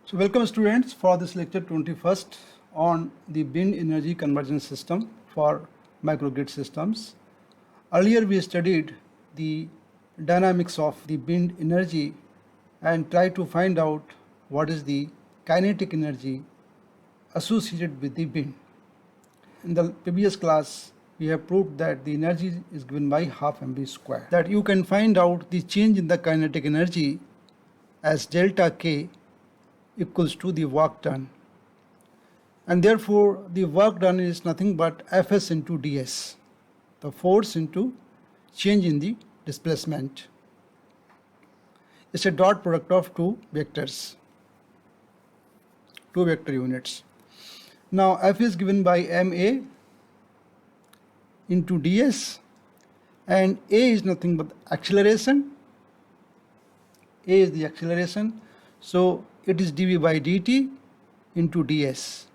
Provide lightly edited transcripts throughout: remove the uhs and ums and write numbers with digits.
So welcome students for this lecture 21st on the bin energy conversion system for microgrid systems. Earlier we studied the dynamics of the bin energy and tried to find out what is the kinetic energy associated with the bin. In the previous class we have proved that the energy is given by half mv square. That you can find out the change in the kinetic energy as delta K equals to the work done, and therefore the work done is nothing but Fs into ds, the force into change in the displacement. It's a dot product of two vectors, two vector units. Now F is given by ma into ds, and a is nothing but acceleration. A is the acceleration, so it is dv by dt into ds.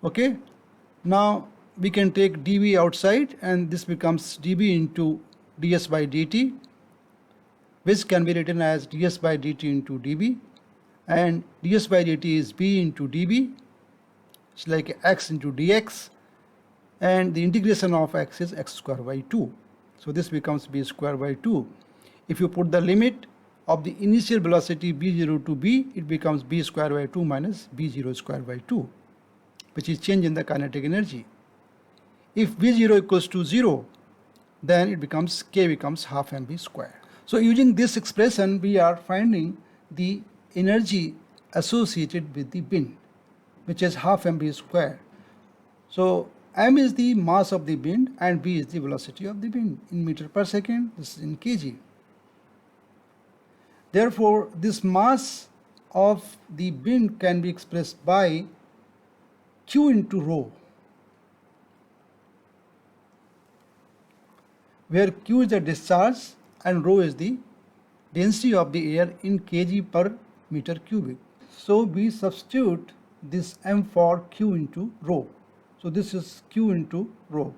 Okay, now we can take dv outside and this becomes dv into ds by dt, which can be written as ds by dt into dv, and ds by dt is b into db. It's like x into dx, and the integration of x is x square by 2. So this becomes b square by 2. If you put the limit of the initial velocity b0 to b, it becomes b square by 2 minus b0 square by 2, which is change in the kinetic energy. If b0 equals to 0, then it becomes k becomes half mv square. So using this expression, we are finding the energy associated with the bin, which is half mv square. So m is the mass of the bin and v is the velocity of the bin in meter per second. This is in kg. Therefore, this mass of the bin can be expressed by Q into rho, where Q is the discharge and rho is the density of the air in kg per meter cubic. So we substitute this m for Q into rho. So this is Q into rho.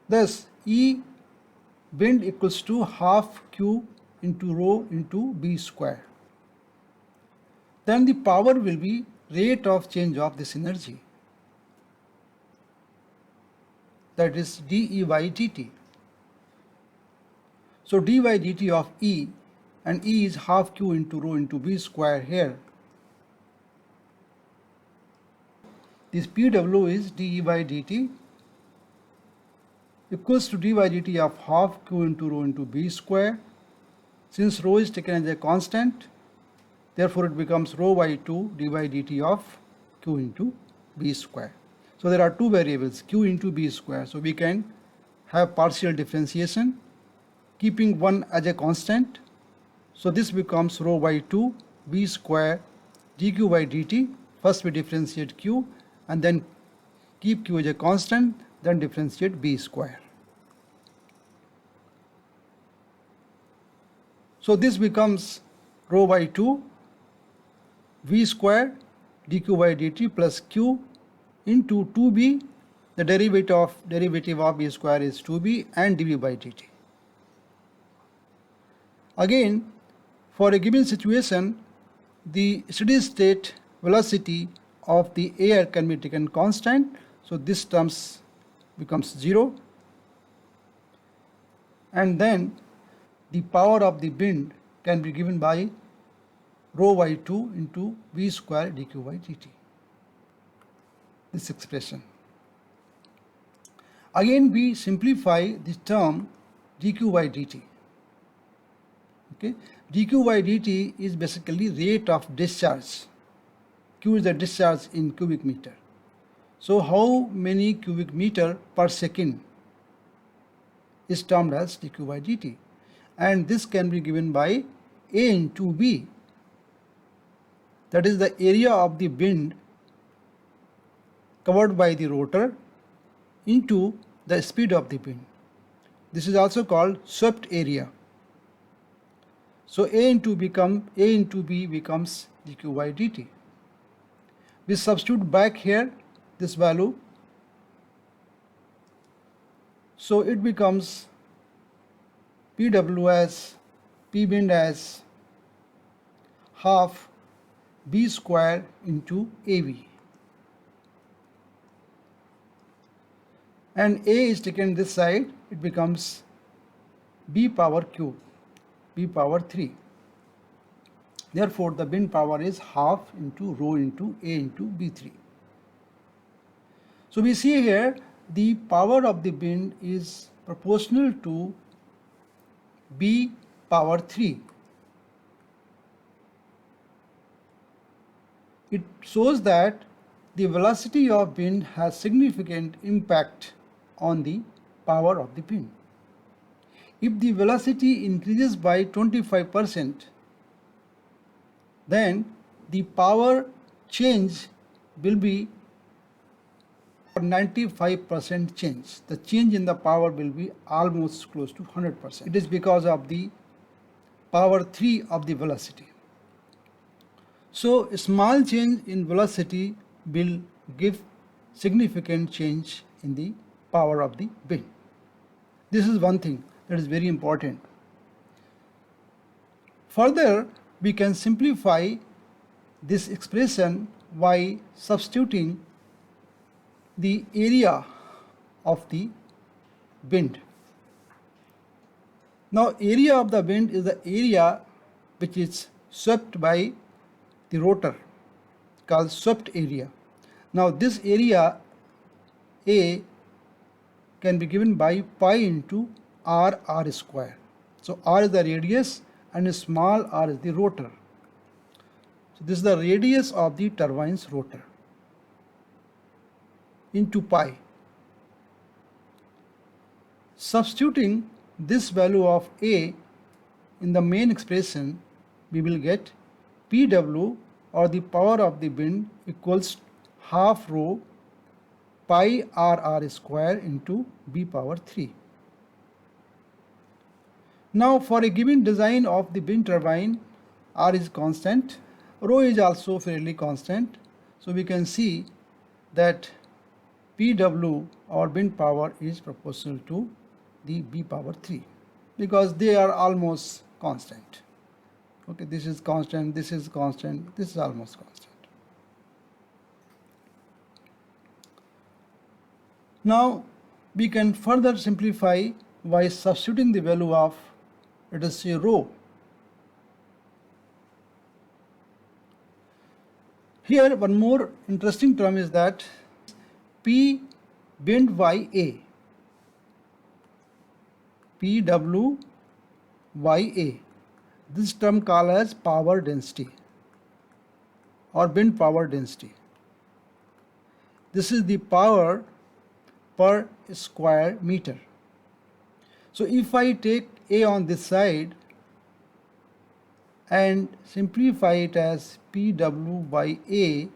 Thus E wind equals to half Q into rho into b square. Then the power will be rate of change of this energy, that is dE by dt. So d by dt of E, and E is half Q into rho into b square here. This PW is dE by dt equals to d by dt of half Q into rho into b square. Since rho is taken as a constant, therefore it becomes rho by 2 d by dt of Q into b square. So there are two variables, Q into b square. So we can have partial differentiation keeping one as a constant. So this becomes rho by 2 b square dq by dt. First we differentiate Q and then keep Q as a constant, then differentiate b square. So this becomes rho by 2 v square dq by dt plus q into 2b, the derivative of b square is 2b, and dv by dt. Again, for a given situation, the steady state velocity of the air can be taken constant, so this terms becomes 0, and then the power of the bin can be given by rho by 2 into v square dq by dt, this expression. Again we simplify this term dq by dt. Okay, dq by dt is basically rate of discharge. Q is the discharge in cubic meter. So how many cubic meter per second is termed as dq by dt, and this can be given by A into B, that is the area of the bin covered by the rotor into the speed of the bin. This is also called swept area. So A into B becomes dq by dt. We substitute back here this value. So it becomes PW as Pbind as half B square into AB, and A is taken this side, it becomes B power cube, B power 3. Therefore, the Bind power is half into rho into A into B3. So we see here the power of the Bind is proportional to B power 3. It shows that the velocity of Bind has significant impact on the power of the Bind. If the velocity increases by 25%, then the power change will be 95% change. The change in the power will be almost close to 100%. It is because of the power 3 of the velocity. So a small change in velocity will give significant change in the power of the Bind. This is one thing that is very important. Further, we can simplify this expression by substituting the area of the Bind. Now, area of the Bind is the area which is swept by the rotor, called swept area. Now, this area A can be given by pi into r square. So r is the radius and small r is the rotor. So this is the radius of the turbine's rotor into pi. Substituting this value of A in the main expression, we will get PW, or the power of the Bind, equals half rho pi r square into B power 3. Now, for a given design of the Bind turbine, R is constant, rho is also fairly constant. So we can see that PW, or Bind power, is proportional to the B power 3 because they are almost constant. Okay, this is constant, this is constant, this is almost constant. Now we can further simplify by substituting the value of, let us say, rho. Here one more interesting term is that P Bind by A, PW by A. This term called as power density or Bind power density. This is the power per square meter. So if I take A on this side and simplify it as PW by A,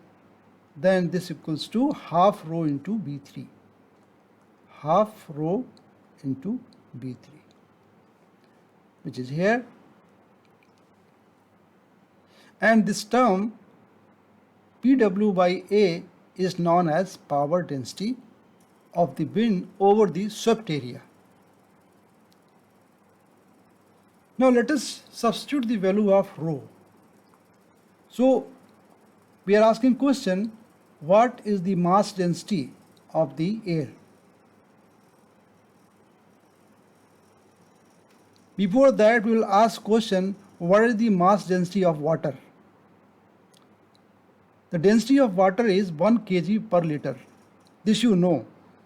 then this equals to half rho into B3. Half rho into B3, which is here. And this term PW by A is known as power density of the Bind over the swept area. Now let us substitute the value of rho. So we are asking question, what is the mass density of the air? Before that, we will ask question, what is the mass density of water? The density of water is 1 kg per liter. This you know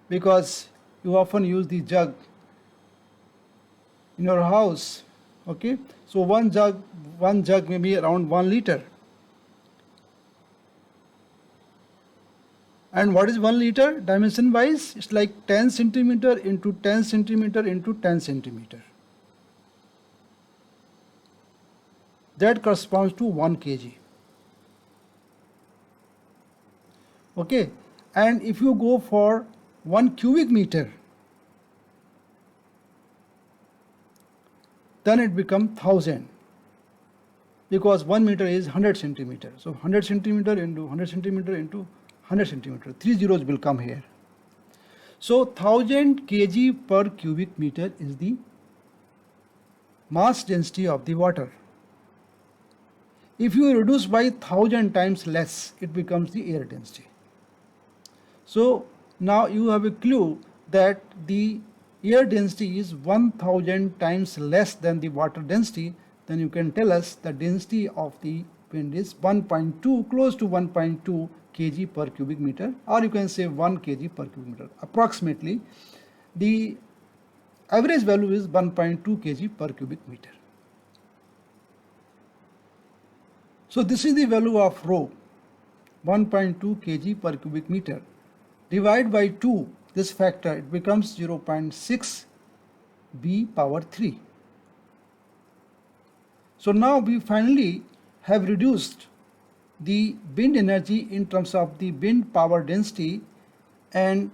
because you often use the jug in your house. Okay, so one jug may be around 1 liter. And what is 1 liter dimension wise? It's like 10 centimeter into 10 centimeter into 10 centimeter. That corresponds to 1 kg. Okay, and if you go for 1 cubic meter, then it becomes 1000 because 1 meter is 100 centimeter. So 100 centimeter into 100 centimeter into 100 centimeter, 3 zeros will come here. So 1000 kg per cubic meter is the mass density of the water. If you reduce by 1000 times less, it becomes the air density. So now you have a clue that the air density is 1000 times less than the water density. Then you can tell us the density of the wind is 1.2, close to 1.2 kg per cubic meter, or you can say 1 kg per cubic meter. Approximately, the average value is 1.2 kg per cubic meter. So this is the value of rho, 1.2 kg per cubic meter. Divide by 2 this factor, it becomes 0.6 B power 3. So now we finally have reduced the wind energy in terms of the wind power density, and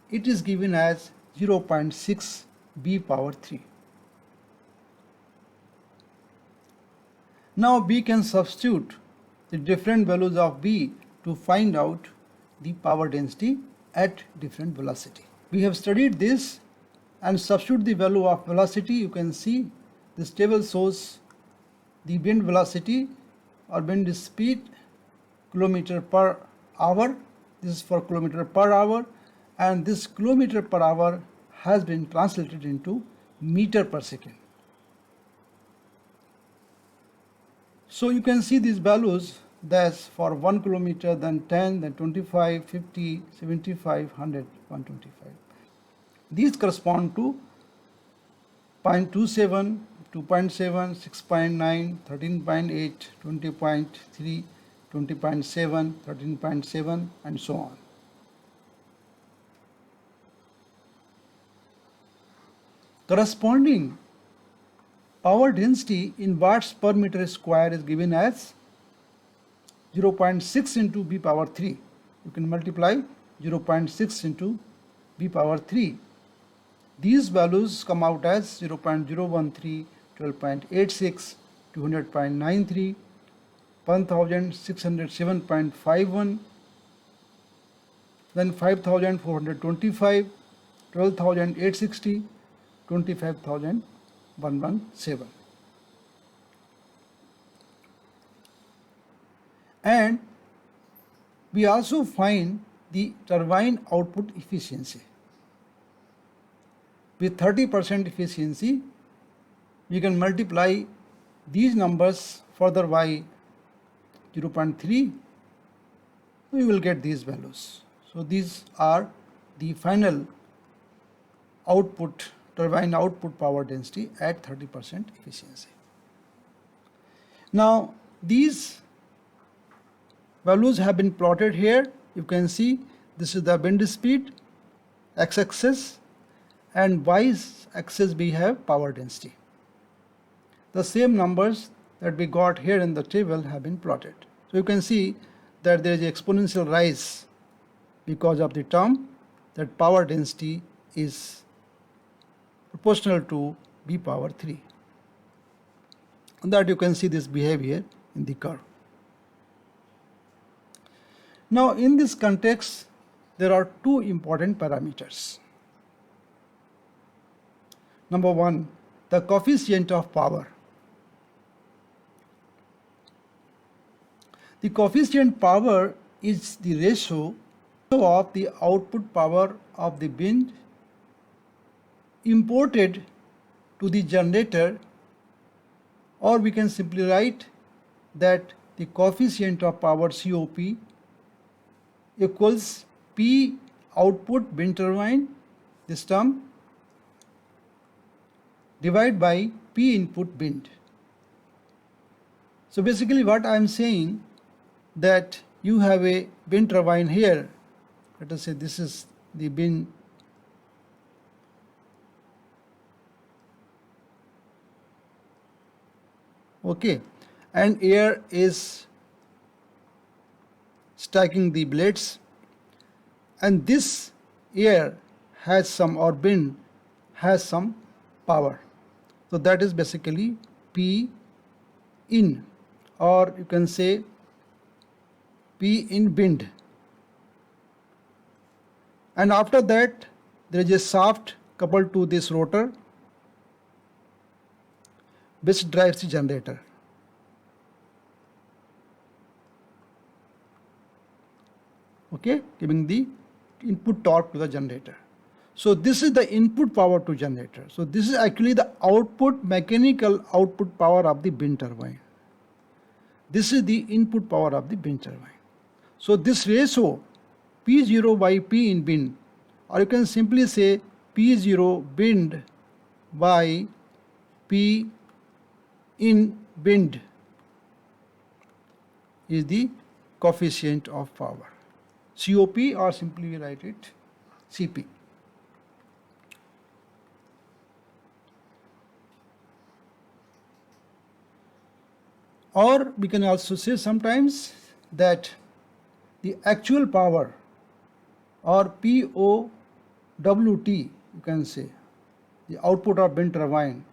it is given as 0.6 B power 3. Now we can substitute the different values of B to find out the power density at different velocity. We have studied this and substitute the value of velocity. You can see this table shows the wind velocity or wind speed kilometer per hour. This is for kilometer per hour, and this kilometer per hour has been translated into meter per second. So you can see these values, that's for 1 kilometer, then 10, then 25, 50, 75, 100, 125. These correspond to 0.27, 2.7, 6.9, 13.8, 20.3, 20.7, 13.7, and so on. Corresponding power density in watts per meter square is given as 0.6 into B power 3. You can multiply 0.6 into B power 3. These values come out as 0.013, 12.86, 200.93, 1607.51, then 5425, 12,860, 25,117. And we also find the turbine output efficiency. With 30% efficiency, we can multiply these numbers further by 0.3, we will get these values. So these are the final output, turbine output power density at 30% efficiency. Now these values have been plotted here. You can see this is the wind speed, x-axis, and y-axis we have power density. The same numbers that we got here in the table have been plotted. So you can see that there is an exponential rise because of the term that power density is proportional to B power 3. And that you can see this behavior in the curve. Now in this context, there are two important parameters. Number one, the coefficient of power. The coefficient power is the ratio of the output power of the wind imported to the generator, or we can simply write that the coefficient of power COP equals P output wind turbine, this term, divided by P input wind. So basically what I am saying, that you have a wind turbine here. Let us say this is the wind. Okay, and air is striking the blades, and this air has some, or wind has some power. So that is basically P in, or you can say P in wind. And after that, there is a shaft coupled to this rotor which drives the generator. Okay, giving the input torque to the generator. So this is the input power to generator. So this is actually the output, mechanical output power of the wind turbine. This is the input power of the wind turbine. So this ratio P0 by P in wind, or you can simply say P0 wind by P in wind, is the coefficient of power. COP, or simply we write it CP. Or we can also say sometimes that the actual power, or POWT, you can say, the output of wind turbine,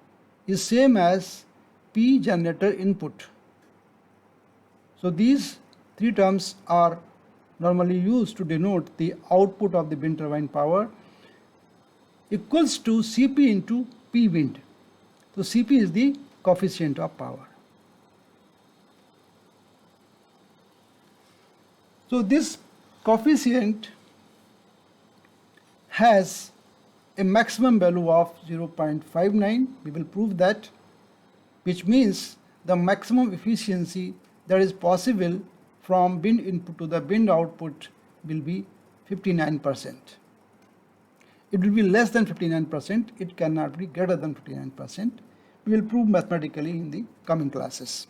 is same as P generator input. So these three terms are normally used to denote the output of the wind turbine power equals to Cp into P wind. So Cp is the coefficient of power. So this coefficient has a maximum value of 0.59. We will prove that, which means the maximum efficiency that is possible from wind input to the wind output will be 59%. It will be less than 59%. It cannot be greater than 59%. We will prove mathematically in the coming classes.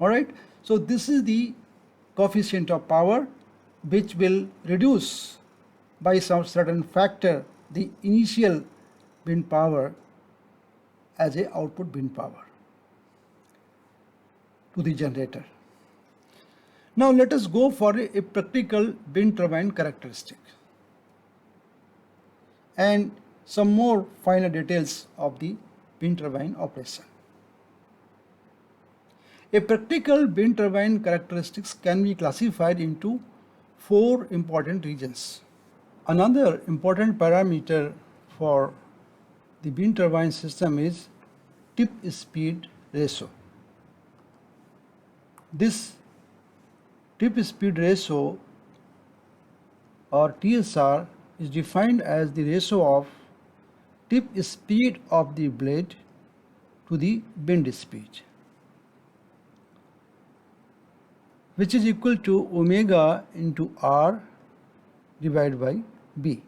All right. So this is the coefficient of power, which will reduce by some certain factor the initial wind power as a output wind power to the generator. Now let us go for a practical wind turbine characteristic and some more finer details of the wind turbine operation. A practical wind turbine characteristics can be classified into 4 important regions. Another important parameter for the wind turbine system is tip speed ratio. This tip speed ratio, or TSR, is defined as the ratio of tip speed of the blade to the wind speed, which is equal to omega into R divided by B.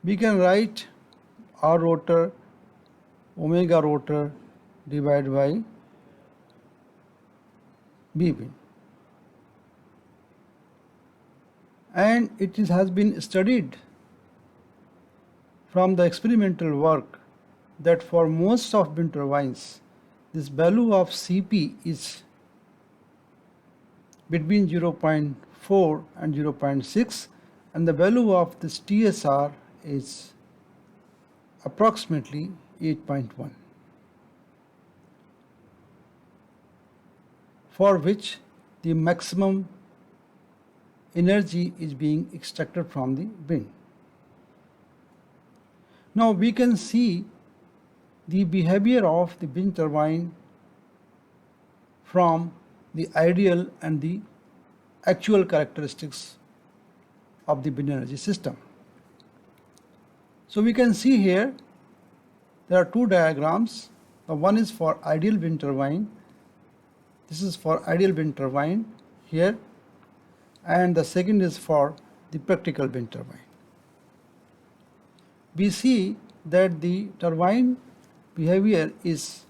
We can write R rotor, omega rotor divided by B wind. And it has been studied from the experimental work that for most of wind turbines, this value of Cp is between 0.4 and 0.6, and the value of this TSR is approximately 8.1, for which the maximum energy is being extracted from the wind. Now we can see the behavior of the wind turbine from the ideal and the actual characteristics of the wind energy system. So we can see here there are 2 diagrams. The one is for ideal wind turbine. This is for ideal wind turbine here, and the second is for the practical wind turbine. We see that the turbine behavior is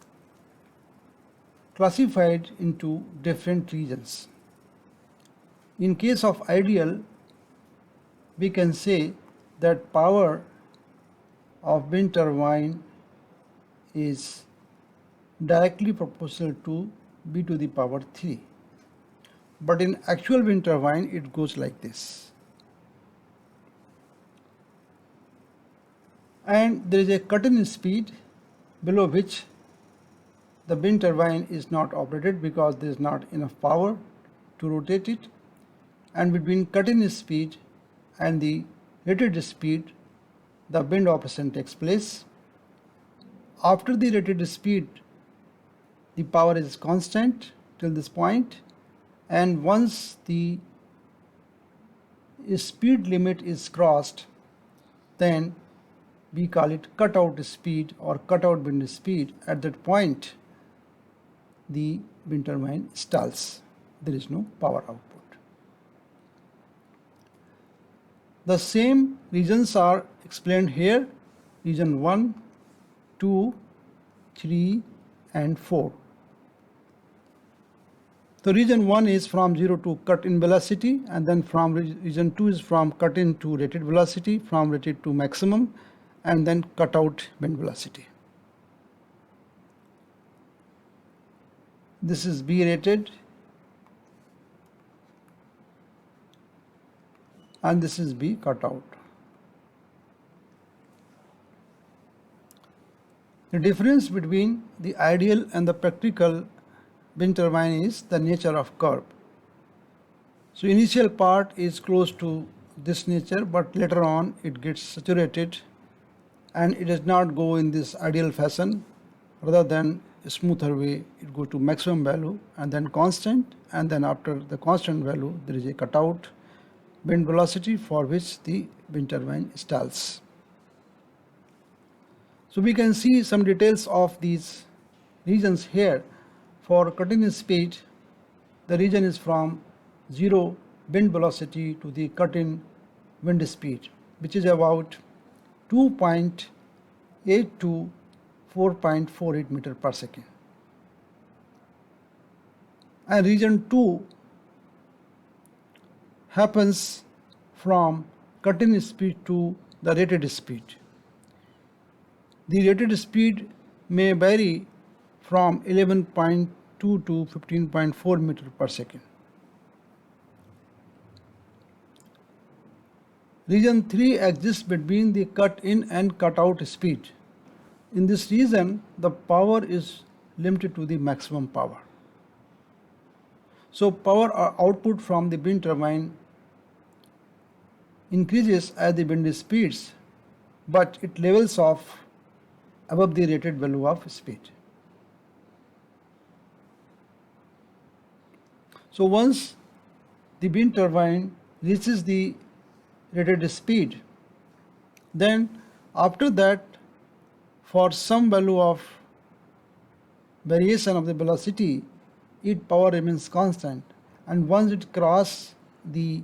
classified into different regions. In case of ideal, we can say that power of wind turbine is directly proportional to B to the power 3. But in actual wind turbine, it goes like this. And there is a cut-in speed below which the wind turbine is not operated because there is not enough power to rotate it, and between cut-in speed and the rated speed, the bend operation takes place. After the rated speed, the power is constant till this point, and once the speed limit is crossed, then we call it cutout speed or cutout bend speed. At that point, the wind turbine stalls. There is no power output. The same regions are explained here: region 1, 2, 3 and 4. The region 1 is from 0 to cut-in velocity, and then from region 2 is from cut-in to rated velocity, from rated to maximum, and then cut-out bend velocity. This is B rated, and this is B cut-out. The difference between the ideal and the practical wind turbine is the nature of curve. So initial part is close to this nature, but later on it gets saturated and it does not go in this ideal fashion. Rather than a smoother way, it goes to maximum value and then constant, and then after the constant value there is a cutout bend velocity for which the wind turbine stalls. So we can see some details of these regions here. For cut-in speed, the region is from 0 bend velocity to the cut-in wind speed, which is about 2.8 to 4.48 meter per second. And region 2 happens from cut-in speed to the rated speed. The rated speed may vary from 11.2 to 15.4 meter per second. Region 3 exists between the cut-in and cut-out speed. In this region, the power is limited to the maximum power. So power output from the wind turbine increases as the wind speeds, but it levels off above the rated value of speed. So once the wind turbine reaches the rated speed, then after that, for some value of variation of the velocity, its power remains constant, and once it crosses the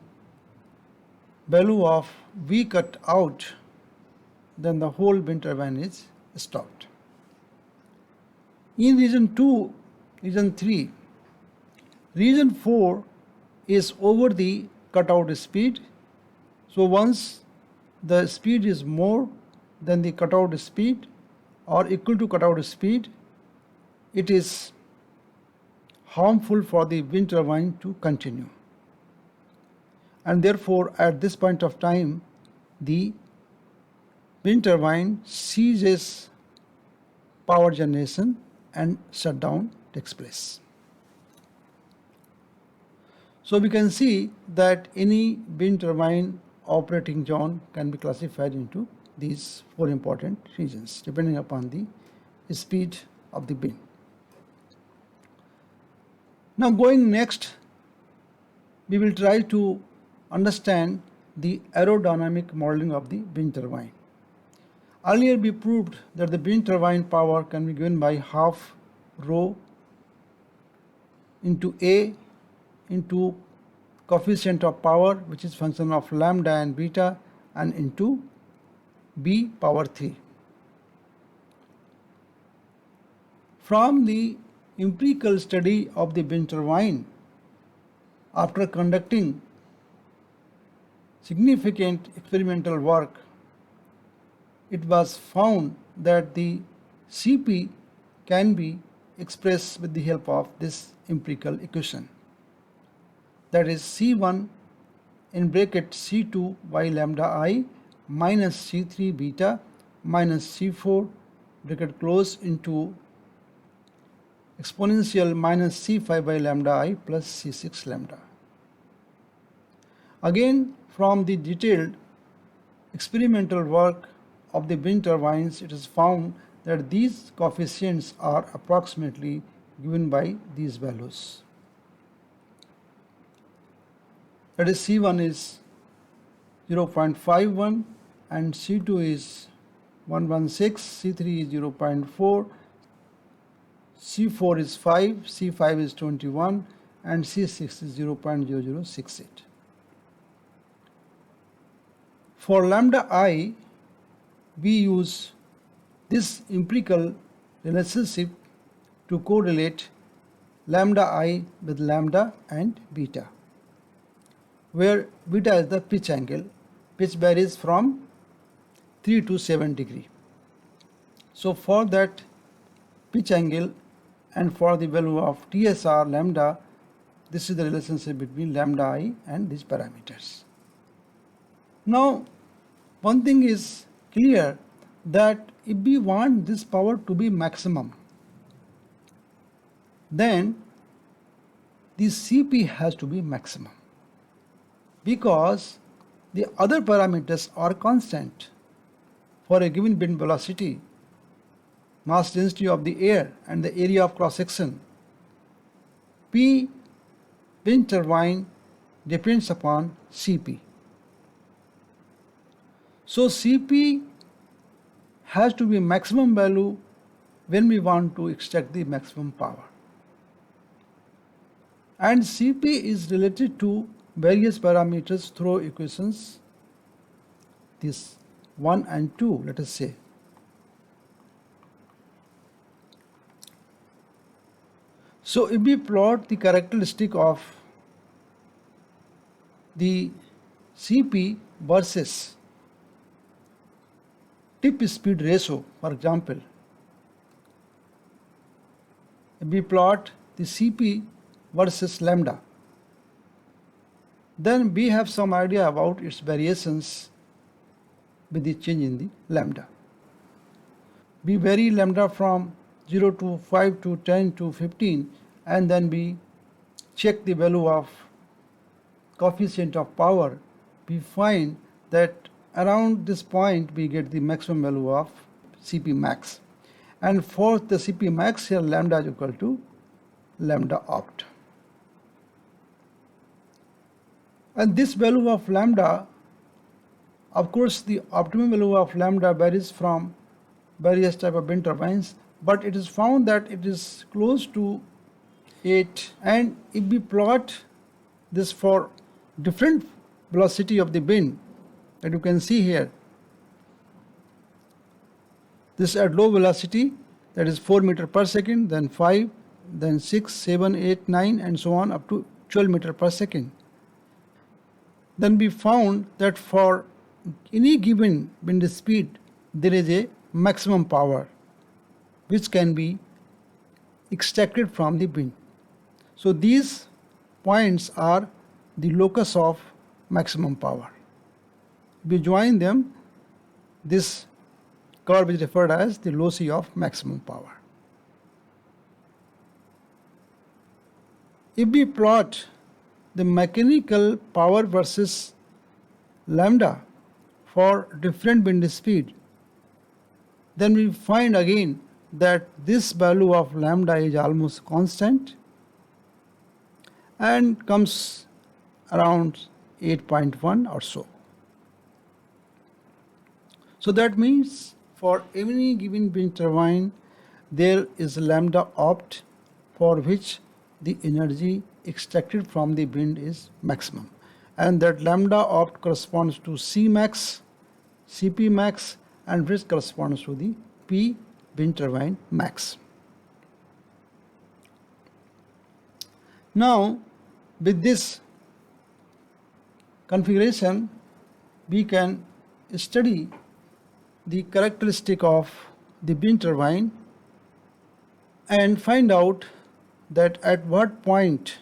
value of V cut out, then the whole wind turbine is stopped. In region 2, region 3, region 4 is over the cutout speed. So once the speed is more than the cutout speed or equal to cutout speed, it is harmful for the wind turbine to continue. And therefore, at this point of time, the wind turbine ceases power generation and shutdown takes place. So we can see that any wind turbine operating zone can be classified into these 4 important regions depending upon the speed of the wind. Now going next, we will try to understand the aerodynamic modeling of the wind turbine. Earlier we proved that the wind turbine power can be given by half rho into A into coefficient of power, which is function of lambda and beta, and into B power 3. From the empirical study of the wind turbine, after conducting significant experimental work, it was found that the Cp can be expressed with the help of this empirical equation. That is C1 in bracket C2 by lambda I minus C3 beta minus C4 bracket close into exponential minus C5 by lambda I plus C6 lambda. Again, from the detailed experimental work of the wind turbines, it is found that these coefficients are approximately given by these values. That is, C1 is 0.51 and C2 is 116, C3 is 0.4, C4 is 5, C5 is 21 and C6 is 0.0068. For lambda I, we use this empirical relationship to correlate lambda I with lambda and beta, where beta is the pitch angle, which varies from 3 to 7 degree. So for that pitch angle and for the value of TSR lambda, this is the relationship between lambda I and these parameters. Now, one thing is clear, that if we want this power to be maximum, then the Cp has to be maximum, because the other parameters are constant. For a given wind velocity, mass density of the air and the area of cross section, P wind turbine depends upon Cp. So Cp has to be maximum value when we want to extract the maximum power. And Cp is related to various parameters through equations, this 1 and 2, let us say. So if we plot the characteristic of the Cp versus tip speed ratio, for example, if we plot the Cp versus lambda, then we have some idea about its variations with the change in the lambda. We vary lambda from 0 to 5 to 10 to 15, and then we check the value of coefficient of power. We find that around this point we get the maximum value of Cp max, and for the Cp max here lambda is equal to lambda opt. And this value of lambda, of course the optimum value of lambda varies from various type of wind turbines, but it is found that it is close to 8. And if we plot this for different velocity of the wind, that you can see here, this at low velocity, that is 4 meter per second, then 5, then 6, 7, 8, 9 and so on up to 12 meter per second. Then we found that for any given wind speed there is a maximum power which can be extracted from the wind. So these points are the locus of maximum power. We join them, this curve is referred as the loci of maximum power. If we plot the mechanical power versus lambda for different wind speed, then we find again that this value of lambda is almost constant and comes around 8.1 or so. So that means for any given wind turbine there is lambda opt for which the energy extracted from the wind is maximum, and that lambda opt corresponds to C max, Cp max, and which corresponds to the P wind turbine max. Now with this configuration we can study the characteristic of the wind turbine and find out that at what point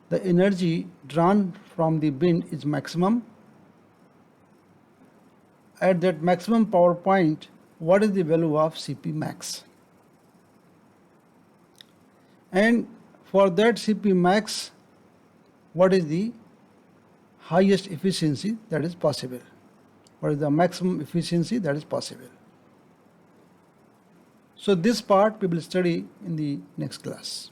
the energy drawn from the wind is maximum. At that maximum power point, what is the value of Cp max? And for that Cp max, what is the highest efficiency that is possible? What is the maximum efficiency that is possible? So this part we will study in the next class.